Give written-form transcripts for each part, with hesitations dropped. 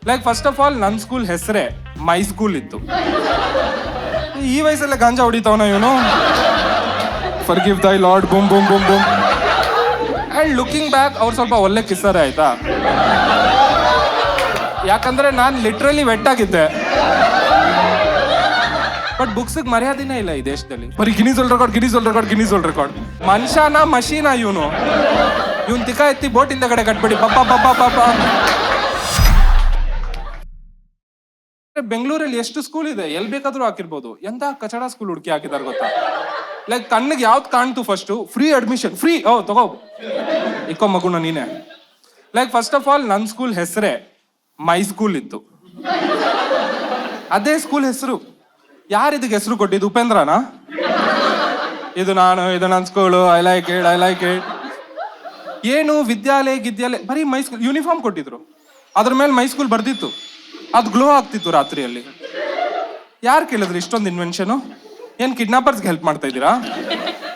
Like first of all ನನ್ನ school ಹೆಸರೇ my school ಇತ್ತು. ಈ ವಯಸ್ಸಲ್ಲೇ ಗಾಂಜಾ ಹೊಡಿತಾವನ ಇವನು. Forgive thy lord boom boom boom boom. And looking back ಅವ್ರು ಸ್ವಲ್ಪ ಒಳ್ಳೆ ಕಿಸ್ಸರೇ ಆಯ್ತಾ, ಯಾಕಂದ್ರೆ ನಾನು ಲಿಟ್ರಲಿ ವೆಟ್ಟಾಗಿದ್ದೆ. ಬಟ್ ಬುಕ್ಸಿಗೆ ಮರ್ಯಾದಿನೇ ಇಲ್ಲ ಈ ದೇಶದಲ್ಲಿ. ಬರೀ ಗಿನೀಸ್ ವರ್ಲ್ಡ್ ರೆಕಾರ್ಡ್. ಮನುಷ್ಯನ ಮಷೀನ ಇವನು ತಿಕ್ಕ ಎತ್ತಿ ಬೋಟಿಂದ ಕಡೆ ಕಟ್ಬಿಡಿ ಪಪ್ಪ ಪಪ್ಪ ಪಾಪ. ಬೆಂಗಳೂರಲ್ಲಿ ಎಷ್ಟು ಸ್ಕೂಲ್ ಇದೆ, ಎಲ್ಲಿ ಬೇಕಾದ್ರೂ ಹಾಕಿರ್ಬೋದು. ಎಂತ ಕಚಡ ಸ್ಕೂಲ್ ಹುಡುಕಿ ಹಾಕಿದಾರೆ ಗೊತ್ತಾ. ಲೈಕ್ ಕಣ್ಣಿಗೆ ಯಾವ್ದು ಕಾಣ್ತು ಫಸ್ಟು, ಫ್ರೀ ಅಡ್ಮಿಷನ್, ಫ್ರೀ ತಗೋ ಇಕ್ಕೋ ಮಗುನ ನೀನೆ. ಲೈಕ್ ಫಸ್ಟ್ ಆಫ್ ಆಲ್ ನನ್ನ ಸ್ಕೂಲ್ ಹೆಸರೇ ಮೈ ಸ್ಕೂಲ್ ಇತ್ತು. ಅದೇ ಸ್ಕೂಲ್ ಹೆಸರು ಯಾರು ಇದಕ್ಕೆ ಹೆಸರು ಕೊಟ್ಟಿದ್ದು? ಉಪೇಂದ್ರನಾ? ಇದು ನನ್ನ ಸ್ಕೂಲು, ಐ ಲೈಕ್ ಇಟ್. ಏನು ವಿದ್ಯಾಲಯ ಬರೀ ಮೈ ಸ್ಕೂಲ್ ಯೂನಿಫಾರ್ಮ್ ಕೊಟ್ಟಿದ್ರು, ಅದ್ರ ಮೇಲೆ ಮೈ ಸ್ಕೂಲ್ ಬರ್ದಿತ್ತು. ಅದು ಗ್ಲೋ ಆಗ್ತಿತ್ತು ರಾತ್ರಿಯಲ್ಲಿ. ಯಾರು ಕೇಳಿದ್ರು ಇಷ್ಟೊಂದು ಇನ್ವೆನ್ಷನು? ಏನು ಕಿಡ್ನಾಪರ್ಸ್ಗೆ ಹೆಲ್ಪ್ ಮಾಡ್ತಾ ಇದ್ದೀರಾ?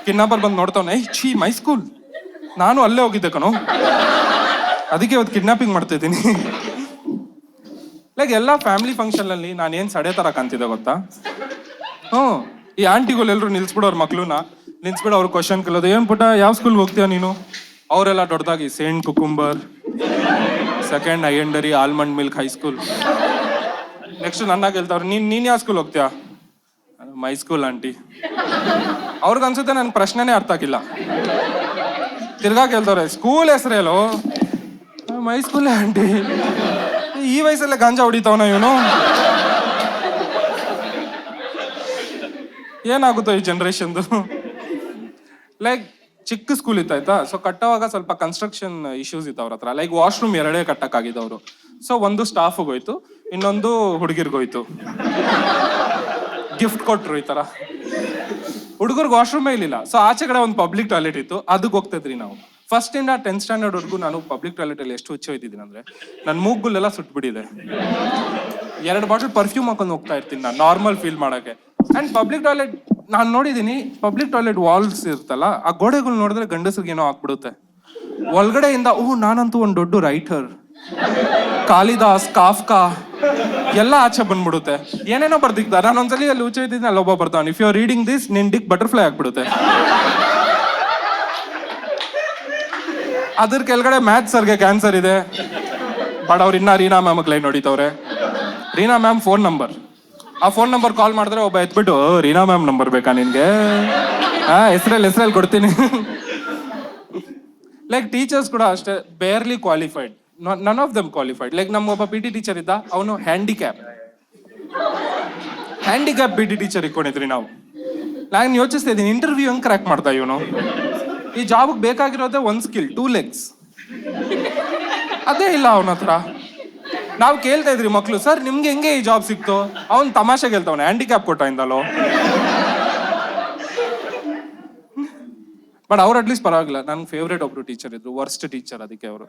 ಕಿಡ್ನಾಪರ್ ಬಂದು ನೋಡ್ತಾವನೆ, ಛೀ ಮೈ ಸ್ಕೂಲ್, ನಾನು ಅಲ್ಲೇ ಹೋಗಿದ್ದೆ ಕಣೋ, ಅದಕ್ಕೆ ಇವತ್ತು ಕಿಡ್ನಾಪಿಂಗ್ ಮಾಡ್ತಾ ಇದ್ದೀನಿ. ಲೈಕ್ ಎಲ್ಲ ಫ್ಯಾಮಿಲಿ ಫಂಕ್ಷನಲ್ಲಿ ನಾನು ಏನು ಸಡೆ ಥರ ಕಾಣ್ತಿದ್ದೆ ಗೊತ್ತಾ. ಈ ಆಂಟಿಗಳೆಲ್ಲರೂ ನಿಲ್ಸ್ಬಿಡು ಅವ್ರ ಮಕ್ಳನ್ನ, ನಿಲ್ಸ್ಬಿಡು ಅವ್ರು ಕ್ವಶನ್ ಕೇಳೋದು, ಏನು ಪುಟ್ಟ ಯಾವ ಸ್ಕೂಲ್ಗೆ ಹೋಗ್ತೀಯ ನೀನು? ಅವರೆಲ್ಲ ದೊಡ್ಡದಾಗಿ saint cucumber, secondary almond milk high school. Next ನನ್ನ ಕೇಳ್ತಾವ್ರು, ನೀನು ಯಾವ ಸ್ಕೂಲ್ ಹೋಗ್ತೀಯಾ? My school aunty. ಅವ್ರಿಗೆ ಅನ್ಸುತ್ತೆ ನನ್ಗೆ ಪ್ರಶ್ನೆನೇ ಅರ್ಥ ಆಗಿಲ್ಲ. ತಿರ್ಗಾ ಕೇಳ್ತವ್ರೆ, ಸ್ಕೂಲ್ ಹೆಸರೇಲೋ? ಮೈ ಸ್ಕೂಲೇ ಆಂಟಿ. ಈ ವಯಸ್ಸಲ್ಲೇ ಗಾಂಜಾ ಹೊಡಿತಾವನ ಇವನು. ಏನಾಗುತ್ತೋ ಈ ಜನ್ರೇಷನ್ದು. ಲೈಕ್ ಚಿಕ್ಕ ಸ್ಕೂಲ್ ಇತ್ತಾಯ್ತಾ, ಸೊ ಕಟ್ಟೋವಾಗ ಸ್ವಲ್ಪ ಕನ್ಸ್ಟ್ರಕ್ಷನ್ ಇಶ್ಯೂಸ್ ಇತ್ತು ಅವ್ರ ಹತ್ರ. ಲೈಕ್ ವಾಶ್ರೂಮ್ ಎರಡೇ ಕಟ್ಟಕ್ಕಾಗಿದ್ದವರು. ಸೊ ಒಂದು ಸ್ಟಾಫ್ಗೆ ಹೋಯ್ತು, ಇನ್ನೊಂದು ಹುಡುಗಿರ್ಗೋಯ್ತು. ಗಿಫ್ಟ್ ಕೊಟ್ರು ಈ ತರ. ಹುಡುಗರ್ಗೆ ವಾಶ್ರೂಮೇ ಇಲ್ಲಿಲ್ಲ, ಸೊ ಆಚೆ ಕಡೆ ಒಂದು ಪಬ್ಲಿಕ್ ಟಾಯ್ಲೆಟ್ ಇತ್ತು, ಅದಕ್ಕೆ ಹೋಗ್ತಿದ್ರಿ ನಾವು. ಫಸ್ಟ್ ಇಂದ 10th ಸ್ಟ್ಯಾಂಡರ್ಡ್ ವರ್ಗು ನಾನು ಪಬ್ಲಿಕ್ ಟಾಯ್ಲೆಟ್ ಅಲ್ಲಿ ಎಷ್ಟು ಹುಚ್ಚ ಹೋಯ್ತಿದ್ದೀನಿ ಅಂದ್ರೆ, ನನ್ನ ಮೂಗುಲ್ಲೆಲ್ಲ ಸುಟ್ಬಿಟ್ಟಿದೆ. 2 ಬಾಟಲ್ ಪರ್ಫ್ಯೂಮ್ ಹಾಕೊಂಡು ಹೋಗ್ತಾ ಇರ್ತೀನಿ ನಾನು ನಾರ್ಮಲ್ ಫೀಲ್ ಮಾಡಕ್ಕೆ. ಅಂಡ್ ಪಬ್ಲಿಕ್ ಟಾಯ್ಲೆಟ್ ನಾನು ನೋಡಿದೀನಿ, ಪಬ್ಲಿಕ್ ಟಾಯ್ಲೆಟ್ ವಾಲ್ಸ್ ಇರ್ತಲ್ಲ, ಆ ಗೋಡೆಗಳು ನೋಡಿದ್ರೆ ಗಂಡಸರಿಗೆ ಏನೋ ಹಾಕ್ಬಿಡುತ್ತೆ. ಒಳಗಡೆಯಿಂದ ನಾನಂತೂ ಒಂದು ದೊಡ್ಡ ರೈಟರ್, ಕಾಳಿದಾಸ್, ಕಾಫ್ಕಾ ಎಲ್ಲ ಆಚೆ ಬಂದ್ಬಿಡುತ್ತೆ. ಏನೇನೋ ಬರ್ದಿಕ್ತಾರೆ. ನಾನು ಒಂದ್ಸಲಿ ಅಲ್ಲಿ ಹುಚ್ಚ ಇದ್ದೀನಿ, ಅಲ್ಲಿ ಒಬ್ಬ ಬರ್ತಾನೆ, if you are reading this ನಿನ್ ಡಿಕ್ ಬಟರ್ಫ್ಲೈ ಆಗ್ಬಿಡುತ್ತೆ. ಅದ್ರ ಕೆಳಗಡೆ ಮ್ಯಾಥ್ಸ್ ಸರ್ಗೆ ಕ್ಯಾನ್ಸರ್ ಇದೆ. ಬಟ್ ಅವ್ರು ಇನ್ನ ರೀನಾ ಮ್ಯಾಮ್ ಲೈನ್ ಹೊಡಿತವ್ರೆ. ರೀನಾ ಮ್ಯಾಮ್ ಫೋನ್ ನಂಬರ್, ಆ ಫೋನ್ ನಂಬರ್ ಕಾಲ್ ಮಾಡಿದ್ರೆ ಒಬ್ಬ ಎತ್ಬಿಟ್ಟು, ರೀನಾ ಮ್ಯಾಮ್ ನಂಬರ್ ಬೇಕಾ ನಿನ್ಗೆ? ಹೆಸರಲ್ಲಿ ಕೊಡ್ತೀನಿ. ಲೈಕ್ ಟೀಚರ್ಸ್ ಕೂಡ ಅಷ್ಟೇ, barely qualified, none of them qualified. Like ನಮ್ಮ ಒಬ್ಬ PT ಟೀಚರ್ ಇದ್ದ, ಅವನು ಹ್ಯಾಂಡಿಕ್ಯಾಪ್ PT ಟೀಚರ್ ಇಟ್ಕೊಂಡಿದ್ರಿ ನಾವು. ನಾನು ಯೋಚಿಸ್ತಾ ಇದ್ದೀನಿ, ಇಂಟರ್ವ್ಯೂ ಹೆಂಗ್ ಕ್ರ್ಯಾಕ್ ಮಾಡ್ತಾ ಇವನು? ಈ ಜಾಬ್ಗೆ ಬೇಕಾಗಿರೋದೇ ಒಂದು ಸ್ಕಿಲ್, 2 legs. ಅದೇ ಇಲ್ಲ ಅವನ ಹತ್ರ. ನಾವು ಕೇಳ್ತಾ ಇದ್ರಿ ಮಕ್ಳು, ಸರ್ ನಿಮ್ಗೆ ಹೆಂಗೆ ಈ ಜಾಬ್ ಸಿಕ್ತು? ಅವ್ನು ತಮಾಷೆ ಕೇಳ್ತಾವನೆ, ಹ್ಯಾಂಡಿಕ್ಯಾಪ್ ಕೊಟ್ಟಿಂದಲೋ. ಬಟ್ ಅವ್ರು ಅಟ್ಲೀಸ್ಟ್ ಪರವಾಗಿಲ್ಲ. ನನ್ಗೆ ಫೇವ್ರೇಟ್ ಒಬ್ರು ಟೀಚರ್ ಇದ್ರು, ವರ್ಸ್ಟ್ ಟೀಚರ್. ಅದಕ್ಕೆ ಅವರು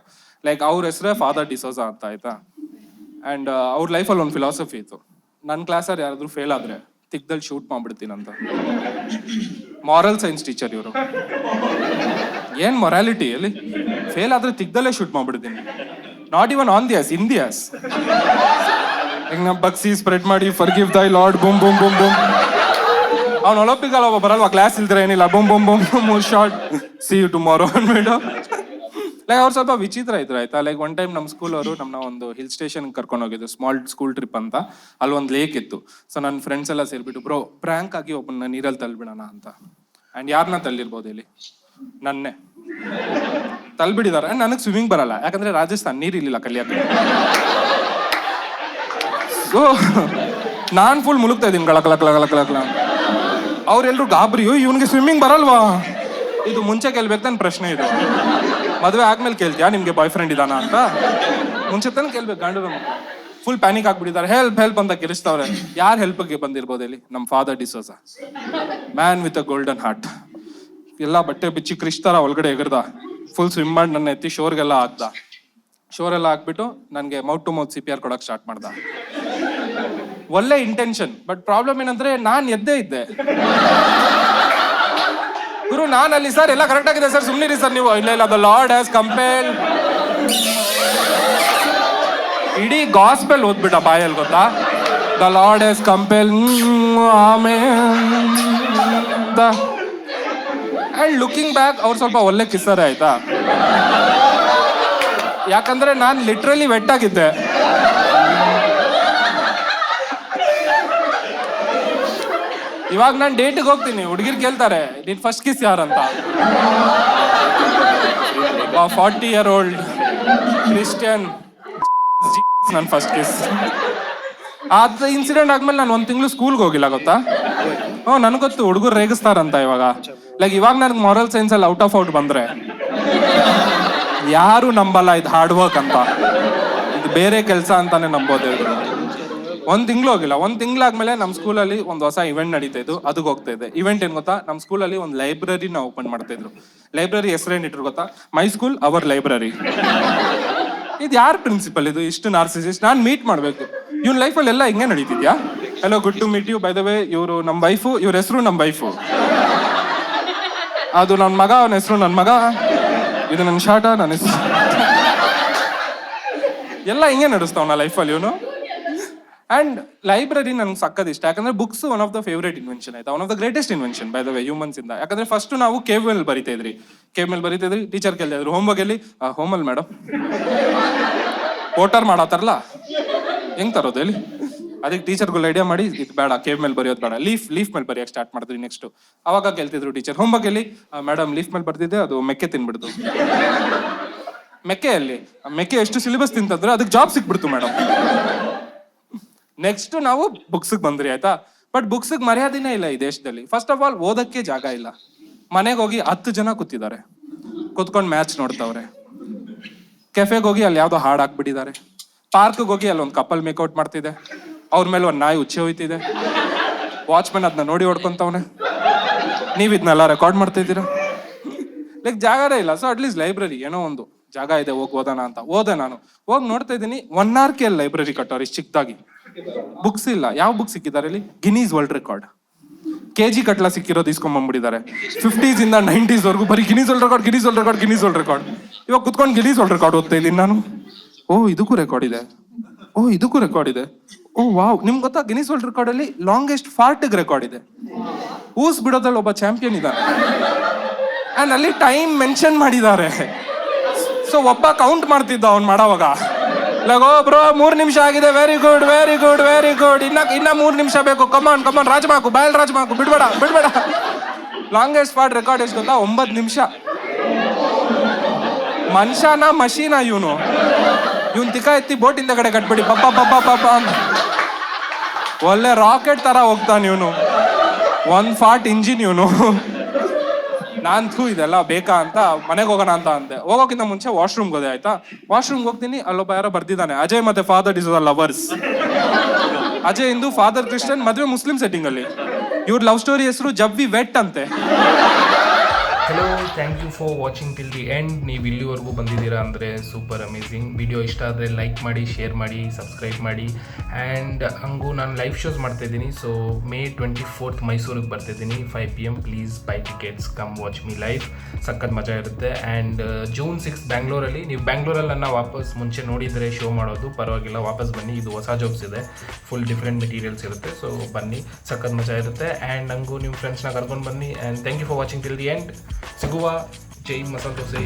ಲೈಕ್ ಅವ್ರ ಹೆಸರೇ ಫಾದರ್ ಡಿಸೋಜಾ ಅಂತ ಆಯ್ತಾ. ಅಂಡ್ ಅವ್ರ ಲೈಫಲ್ಲಿ ಒಂದು ಫಿಲಾಸಫಿ ಇತ್ತು, ನನ್ನ ಕ್ಲಾಸಲ್ಲಿ ಯಾರಾದ್ರೂ ಫೇಲ್ ಆದ್ರೆ ತಿಕ್ದಲ್ಲಿ ಶೂಟ್ ಮಾಡ್ಬಿಡ್ತೀನಂತ. ಮಾರಲ್ ಸೈನ್ಸ್ ಟೀಚರ್ ಇವರು. ಏನ್ ಮೊರಾಲಿಟಿ ಅಲ್ಲಿ? ಫೇಲ್ ಆದ್ರೆ ತಿಕ್ದಲ್ಲೇ ಶೂಟ್ ಮಾಡ್ಬಿಡ್ತೀನಿ. Not even on the ass, in the ass. ಈಗ ನಾ ಬಗ್ಸಿ ಸ್ಪ್ರೆಡ್ ಮಾಡಿ forgive thy lord boom boom boom boom. ಅವ್ನು ಒಲಿಂಪಿಕಲ್ ಒಬ್ಬ ಬರಲ್ವಾ, ಕ್ಲಾಸ್ ಇಲ್ದಿರ ಏನಿಲ್ಲ, boom boom boom 3 short, see you tomorrow ಅಂದ್ಬಿಟ್ಟು. ಲೈಕ್ ಅವ್ರು ಸ್ವಲ್ಪ ವಿಚಿತ್ರ ಇದ್ರು ಆಯ್ತಾ. ಲೈಕ್ ಒನ್ ಟೈಮ್ ನಮ್ಮ ಸ್ಕೂಲ್ ಅವರು ನಮ್ಮನ್ನ ಒಂದು ಹಿಲ್ ಸ್ಟೇಷನ್ ಕರ್ಕೊಂಡು ಹೋಗಿದ್ರು, ಸ್ಮಾಲ್ ಸ್ಕೂಲ್ ಟ್ರಿಪ್ ಅಂತ. ಅಲ್ಲಿ ಒಂದು ಲೇಕ್ ಇತ್ತು. ಸೊ ನನ್ನ ಫ್ರೆಂಡ್ಸ್ ಎಲ್ಲ ಸೇರ್ಬಿಟ್ಟು, ಬ್ರೋ ಪ್ರ್ಯಾಂಕ್ ಆಗಿ ಒಬ್ಬನ ನೀರಲ್ಲಿ ತಳ್ಬಿಡೋಣ ಅಂತ. ಅಂಡ್ ಯಾರನ್ನ ತಳ್ಳಿರ್ಬೋದು ಇಲ್ಲಿ? ನನ್ನೇ ತಳ್ಬಿಡಿದಾರೆ. ನನಗೆ ಸ್ವಿಮ್ಮಿಂಗ್ ಬರಲ್ಲ, ಯಾಕಂದ್ರೆ ರಾಜಸ್ಥಾನ್ ನೀರಿರ್ಲಿಲ್ಲ ಕಲಿಯಕ್ಕೆ. ಸೊ ನಾನ್ ಫುಲ್ ಮುಳುಗ್ತಾ ಇದ್ದೀನಿ, ಗಳಕಲ. ಅವ್ರೆಲ್ರು ಗಾಬರಿಯೋ, ಇವನ್ಗೆ ಸ್ವಿಮ್ಮಿಂಗ್ ಬರಲ್ವಾ? ಇದು ಮುಂಚೆ ಕೇಳ್ಬೇಕು ನನ್ನ ಪ್ರಶ್ನೆ. ಇದು ಮದುವೆ ಆದ್ಮೇಲೆ ಕೇಳ್ತೀಯಾ ನಿಮ್ಗೆ ಬಾಯ್ ಫ್ರೆಂಡ್ ಇದಾನ ಅಂತ? ಮುಂಚೆ ತಾನೆ ಕೇಳ್ಬೇಕು. ಗಂಡು ಫುಲ್ ಪ್ಯಾನಿಕ್ ಆಗ್ಬಿಟ್ಟಿದ್ದಾರೆ, ಹೆಲ್ಪ್ ಅಂತ ಕಿರಿಸ್ತವ್ರೆ. ಯಾರು ಹೆಲ್ಪ್ಗೆ ಬಂದಿರ್ಬೋದು ಇಲ್ಲಿ? ನಮ್ಮ father D'Souza, man with a golden heart. ಎಲ್ಲ ಬಟ್ಟೆ ಬಿಚ್ಚಿ ಕ್ರಿಸ್ತಾರ ಒಳಗಡೆ ಎಗರ್ದ, ಫುಲ್ ಸ್ವಿಮ್ ಮಾಡಿ ನನ್ನ ಎತ್ತಿ ಶೋರ್ಗೆಲ್ಲ ಹಾಕ್ದ. ಶೋರೆಲ್ಲ ಹಾಕ್ಬಿಟ್ಟು ನನಗೆ ಮೌತ್ ಟು ಮೌತ್ CPR ಕೊಡಕ್ ಸ್ಟಾರ್ಟ್ ಮಾಡ್ದ. ಒಳ್ಳೆ ಇಂಟೆನ್ಷನ್. ಬಟ್ ಪ್ರಾಬ್ಲಮ್ ಏನಂದ್ರೆ ನಾನು ಎದ್ದೇ ಇದ್ದೆ. ಗುರು ನಾನು ಅಲ್ಲಿ, ಸರ್ ಎಲ್ಲ ಕರೆಕ್ಟ್ ಆಗಿದೆ ಸರ್, ಸುಮ್ಮನಿರಿ ಸರ್ ನೀವು. ಇಲ್ಲ ದ ಲಾರ್ಡ್ ಹ್ಯಾಸ್ ಕಂಪೇಲ್ಡ್. ಇಡೀ ಗಾಸ್ಪೆಲ್ ಓದ್ಬಿಟ್ಟ ಬಾಯಲ್ಲಿ ಗೊತ್ತಾ, the lord is compel and looking back ಅವ್ರು ಸ್ವಲ್ಪ ಒಳ್ಳೆ ಕಿಸ್ಸರೆ ಆಯ್ತಾ, ಯಾಕಂದ್ರೆ ನಾನು ಲಿಟ್ರಲಿ ವೆಟ್ ಆಗಿದ್ದೆ. ಇವಾಗ ನಾನು ಡೇಟಿಗೆ ಹೋಗ್ತೀನಿ, ಹುಡುಗಿರ್ ಕೇಳ್ತಾರೆ ನೀನ್ ಫಸ್ಟ್ ಕಿಸ್ ಯಾರಂತ. 40 year old ಕ್ರಿಸ್ಟಿಯನ್ ನನ್ನ ಫಸ್ಟ್ ಕಿಸ್. ಅದು ಇನ್ಸಿಡೆಂಟ್ ಆದ್ಮೇಲೆ ನಾನು 1 ತಿಂಗಳು ಸ್ಕೂಲ್ಗೆ ಹೋಗಿಲ್ಲ ಗೊತ್ತಾ. ನನಗೆ ಗೊತ್ತು ಹುಡುಗರು ರೇಗಿಸ್ತಾರಂತ ಇವಾಗ. ಲೈಕ್ ಇವಾಗ ನನಗೆ ಮಾರಲ್ ಸೈನ್ಸ್ ಅಲ್ಲಿ ಔಟ್ ಬಂದ್ರೆ ಯಾರು ನಂಬಲ್ಲ ಇದು ಹಾರ್ಡ್ ವರ್ಕ್ ಅಂತ, ಇದು ಬೇರೆ ಕೆಲಸ ಅಂತಾನೆ ನಂಬೋದು. 1 ತಿಂಗಳು ಹೋಗಿಲ್ಲ. 1 ತಿಂಗಳಾದ್ಮೇಲೆ ನಮ್ಮ ಸ್ಕೂಲಲ್ಲಿ ಒಂದು ಹೊಸ ಇವೆಂಟ್ ನಡೀತಾ ಇದ್ದು, ಅದಕ್ಕೆ ಹೋಗ್ತಾ ಇದ್ದೆ. ಇವೆಂಟ್ ಏನ್ ಗೊತ್ತಾ, ನಮ್ಮ ಸ್ಕೂಲಲ್ಲಿ ಒಂದು ಲೈಬ್ರರಿನ ಓಪನ್ ಮಾಡ್ತಾ ಇದ್ರು. ಲೈಬ್ರರಿ ಹೆಸರೇನಿಟ್ರು ಗೊತ್ತಾ, ಮೈ ಸ್ಕೂಲ್ ಅವರ್ ಲೈಬ್ರರಿ. ಇದು ಯಾರು ಪ್ರಿನ್ಸಿಪಲ್, ಇದು ಇಷ್ಟು ನಾರ್ಸಿಸಿಸ್ಟ್, ನಾನು ಮೀಟ್ ಮಾಡ್ಬೇಕು. ಇವ್ನ ಲೈಫಲ್ಲಿ ಎಲ್ಲ ಹಿಂಗೆ ನಡೀತಿದ್ಯಾ. Hello, good to meet you, by the way ಇವರು ನಮ್ಮ ವೈಫು, ಇವ್ರ ಹೆಸರು ನಮ್ಮ ವೈಫು, ಅದು ನನ್ನ ಮಗ, ಅವನ ಹೆಸರು ನನ್ನ ಮಗ, ಇದು ನನ್ನ ಶಾಟ, ನನ್ನ ಹೆಸರು ಎಲ್ಲ ಹಿಂಗೆ ನಡೆಸ್ತಾವ ಲೈಫಲ್ಲಿ ಇವನು. ಅಂಡ್ ಲೈಬ್ರರಿ ನನ್ಗೆ ಸಕ್ಕದ ಇಷ್ಟ, ಯಾಕಂದ್ರೆ books one of the favourite invention ಆಯ್ತಾ, one of the greatest invention by the way humans ಇಂದ. ಯಾಕಂದ್ರೆ ಫಸ್ಟ್ ನಾವು ಕೇವ್ ಮೇಲೆ ಬರಿತಾ ಇದ್ರಿ, ಟೀಚರ್ ಕೇಳ್ತಾ ಇದ್ರು ಹೋಮ್ವರ್ಕ್ ಎಲ್ಲಿ, ಹೋಮಲ್ಲಿ ಮೇಡಮ್, ವೋಟರ್ ಮಾಡತ್ತಾರಲ್ಲ ಹೆಂಗ್ ತರೋದು ಹೇಳಿ. ಅದಕ್ಕೆ ಟೀಚರ್ಗಳು ಐಡಿಯಾ ಮಾಡಿ ಇದು ಬೇಡ, ಕೇವ್ ಮೇಲೆ ಬರೆಯೋದು ಬೇಡ, ಲೀಫ್ ಮೇಲೆ ಬರೆಯಕ್ಕೆ ಸ್ಟಾರ್ಟ್ ಮಾಡಿದ್ರಿ. ನೆಕ್ಸ್ಟ್ ಅವಾಗ ಕೇಳ್ತಿದ್ರು ಟೀಚರ್ ಹೋಮ್ವರ್ಕ್ ಎಲ್ಲಿ, ಮೇಡಮ್ ಲೀಫ್ ಮೇಲೆ ಬರ್ತಿದ್ದೆ, ಅದು ಮೆಕ್ಕೆ ತಿನ್ಬಿಡ್ತು. ಮೆಕ್ಕೆಯಲ್ಲಿ ಮೆಕ್ಕೆ ಎಷ್ಟು ಸಿಲೆಬಸ್ ತಿಂತಂದ್ರೆ ಅದಕ್ಕೆ ಜಾಬ್ ಸಿಕ್ಬಿಡ್ತು ಮೇಡಮ್. ನೆಕ್ಸ್ಟ್ ನಾವು ಬುಕ್ಸ್ಗೆ ಬಂದ್ರಿ ಆಯ್ತಾ. ಬಟ್ ಬುಕ್ಸ್ಗೆ ಮರ್ಯಾದಿನೇ ಇಲ್ಲ ಈ ದೇಶದಲ್ಲಿ. ಫಸ್ಟ್ ಆಫ್ ಆಲ್ ಓದಕ್ಕೆ ಜಾಗ ಇಲ್ಲ. ಮನೆಗೆ ಹೋಗಿ 10 ಜನ ಕೂತಿದ್ದಾರೆ, ಕೂತ್ಕೊಂಡು ಮ್ಯಾಚ್ ನೋಡ್ತಾವ್ರೆ. ಕೆಫೆಗೆ ಹೋಗಿ ಅಲ್ಲಿ ಯಾವ್ದೋ ಹಾಡು ಹಾಕ್ಬಿಟ್ಟಿದ್ದಾರೆ. ಪಾರ್ಕ್ಗೆ ಹೋಗಿ ಅಲ್ಲಿ ಒಂದು ಕಪಲ್ ಮೇಕೌಟ್ ಮಾಡ್ತಿದೆ, ಅವ್ರ ಮೇಲೆ ಒಂದು ನಾಯಿ ಉಚ್ಚೆ ಹೋಯ್ತಿದೆ. ವಾಚ್ಮನ್ ಅದನ್ನ ನೋಡಿ ಹೊಡ್ಕೊಂತವ್ನೆ. ನೀವು ಇದನ್ನೆಲ್ಲ ರೆಕಾರ್ಡ್ ಮಾಡ್ತಾ ಇದ್ದೀರಾ. ಲೈಕ್ ಜಾಗನೇ ಇಲ್ಲ. ಸೊ ಅಟ್ಲೀಸ್ಟ್ ಲೈಬ್ರರಿ ಏನೋ ಒಂದು ಜಾಗ ಇದೆ, ಹೋಗಿ ಓದೋಣ ಅಂತ ಓದೆ. ನಾನು ಹೋಗಿ ನೋಡ್ತಾ ಇದ್ದೀನಿ 1 hour ಅಲ್ಲಿ ಲೈಬ್ರರಿ ಕಟ್ಟೋರು ಇಷ್ಟು ಚಿಕ್ಕದಾಗಿ. ಬುಕ್ಸ್ ಇಲ್ಲ. ಯಾವ ಬುಕ್ ಸಿಕ್ಕಿದ್ದಾರೆ ಇಲ್ಲಿ, ಗಿನೀಸ್ ವರ್ಲ್ಡ್ ರೆಕಾರ್ಡ್. KG ಕಟ್ಲ ಸಿಕ್ಕಿರೋದು ಇಸ್ಕೊಂಡ್ಬಂದ್ಬಿಟ್ಟಿದ್ದಾರೆ. 50s ಇಂದ 90s ವರೆಗೂ ಬರೀ Guinness world record, Guinness world record, Guinness world record. ಇವಾಗ ಕುತ್ಕೊಂಡು ಗಿನೀಸ್ ವರ್ಲ್ಡ್ ರೆಕಾರ್ಡ್ ಓದ್ತಾ ಇದ್ದೀನಿ ನಾನು. ಇದಕ್ಕೂ ರೆಕಾರ್ಡ್ ಇದೆ, ಇದಕ್ಕೂ ರೆಕಾರ್ಡ್ ಇದೆ. ವಾವ್. ನಿಮ್ಗೆ ಗೊತ್ತಾ ಗಿನೀಸ್ ವರ್ಲ್ಡ್ ರೆಕಾರ್ಡ್ ಅಲ್ಲಿ ಲಾಂಗೆಸ್ಟ್ ಫಾರ್ಟ್ಗೆ ರೆಕಾರ್ಡ್ ಇದೆ. ಊಸ್ ಬಿಡೋದ್ರಲ್ಲಿ ಒಬ್ಬ ಚಾಂಪಿಯನ್ ಇದ್ದಾನೆ. ಅಂಡ್ ಅಲ್ಲಿ ಟೈಮ್ ಮೆನ್ಷನ್ ಮಾಡಿದ್ದಾರೆ. ಸೊ ಒಬ್ಬ ಕೌಂಟ್ ಮಾಡ್ತಿದ್ದ ಅವ್ನು ಮಾಡೋವಾಗ. ಲಗೋ ಬ್ರೋ 3 ನಿಮಿಷ ಆಗಿದೆ, very good very good very good, ಇನ್ನ 3 ನಿಮಿಷ ಬೇಕು, ಕಮಾನ್ ರಾಜಮಾಕು, ಬಾಯಲ್ ರಾಜಮಾಕು, ಬಿಡ್ಬೇಡ. ಲಾಂಗೆಸ್ಟ್ ಫಾರ್ಟ್ ರೆಕಾರ್ಡ್ ಎಷ್ಟು ಗೊತ್ತಾ, 9 ನಿಮಿಷ. ಮನುಷ್ಯನ ಮಷೀನ ಇವನು ತಿಕ್ಕ ಎತ್ತಿ ಬೋಟಿಂದ ಕಡೆ ಕಟ್ಬಿಡಿ ಪಪ್ಪ ಅಂತ ಒಳ್ಳೆ ರಾಕೆಟ್ ತರ ಹೋಗ್ತಾನೆ ಇವನು. 1 ಫಾರ್ಟ್ ಇಂಜಿನ್ ಇವನು. ನಾನು ಇದೆಲ್ಲ ಬೇಕಾ ಅಂತ ಮನೆಗೆ ಹೋಗೋಣ ಅಂತ ಅಂದೆ. ಹೋಗೋಕ್ಕಿಂತ ಮುಂಚೆ ವಾಶ್ರೂಮ್ಗೆ ಹೋದೆ ಆಯ್ತಾ. ವಾಶ್ರೂಮ್ಗೆ ಹೋಗ್ತೀನಿ, ಅಲ್ಲೊಬ್ಬ ಯಾರೋ ಬರ್ದಿದ್ದಾನೆ, ಅಜಯ್ ಮತ್ತೆ ಫಾದರ್ ಡಿಸೋಜಾ ಲವರ್ಸ್. ಅಜಯ್ ಇಂದು, ಫಾದರ್ ಕ್ರಿಶ್ಚಿಯನ್, ಮದುವೆ ಮುಸ್ಲಿಂ ಸೆಟ್ಟಿಂಗ್ ಅಲ್ಲಿ. ಇವ್ರ ಲವ್ ಸ್ಟೋರಿ ಹೆಸರು ಜಬ್ ವಿ ವೆಟ್ ಅಂತೆ. Hello, thank you for watching till the end. ನೀವು ಇಲ್ಲಿವರೆಗೂ ಬಂದಿದ್ದೀರಾ ಅಂದರೆ ಸೂಪರ್ ಅಮೇಝಿಂಗ್. ವಿಡಿಯೋ ಇಷ್ಟ ಆದರೆ ಲೈಕ್ ಮಾಡಿ, ಶೇರ್ ಮಾಡಿ, ಸಬ್ಸ್ಕ್ರೈಬ್ ಮಾಡಿ. ಆ್ಯಂಡ್ ಹಂಗೂ ನಾನು ಲೈವ್ ಶೋಸ್ ಮಾಡ್ತಾಯಿದ್ದೀನಿ. ಸೊ May 24th ಮೈಸೂರಿಗೆ ಬರ್ತಿದ್ದೀನಿ 5 PM. Please by tickets, come watch me live. ಸಖತ್ ಮಜಾ ಇರುತ್ತೆ. ಆ್ಯಂಡ್ June 6 ಬ್ಯಾಂಗ್ಳೂರಲ್ಲಿ, ನೀವು ಬ್ಯಾಂಗ್ಳೂರಲ್ಲ ವಾಪಸ್ ಮುಂಚೆ ನೋಡಿದರೆ ಶೋ ಮಾಡೋದು ಪರವಾಗಿಲ್ಲ, ವಾಪಸ್ ಬನ್ನಿ. ಇದು ಹೊಸ ಜೋಕ್ಸ್ ಇದೆ, ಫುಲ್ ಡಿಫ್ರೆಂಟ್ ಮೆಟೀರಿಯಲ್ಸ್ ಇರುತ್ತೆ. ಸೊ ಬನ್ನಿ, ಸಖತ್ ಮಜಾ ಇರುತ್ತೆ. ಆ್ಯಂಡ್ ಹಂಗೂ ನಿಮ್ಮ ಫ್ರೆಂಡ್ಸ್ನ ಕರ್ಕೊಂಡು ಬನ್ನಿ. And thank you for watching till the end. ಸಿಗುವ. ಜೈ ಮಸಾಲೆ ದೋಸೆ.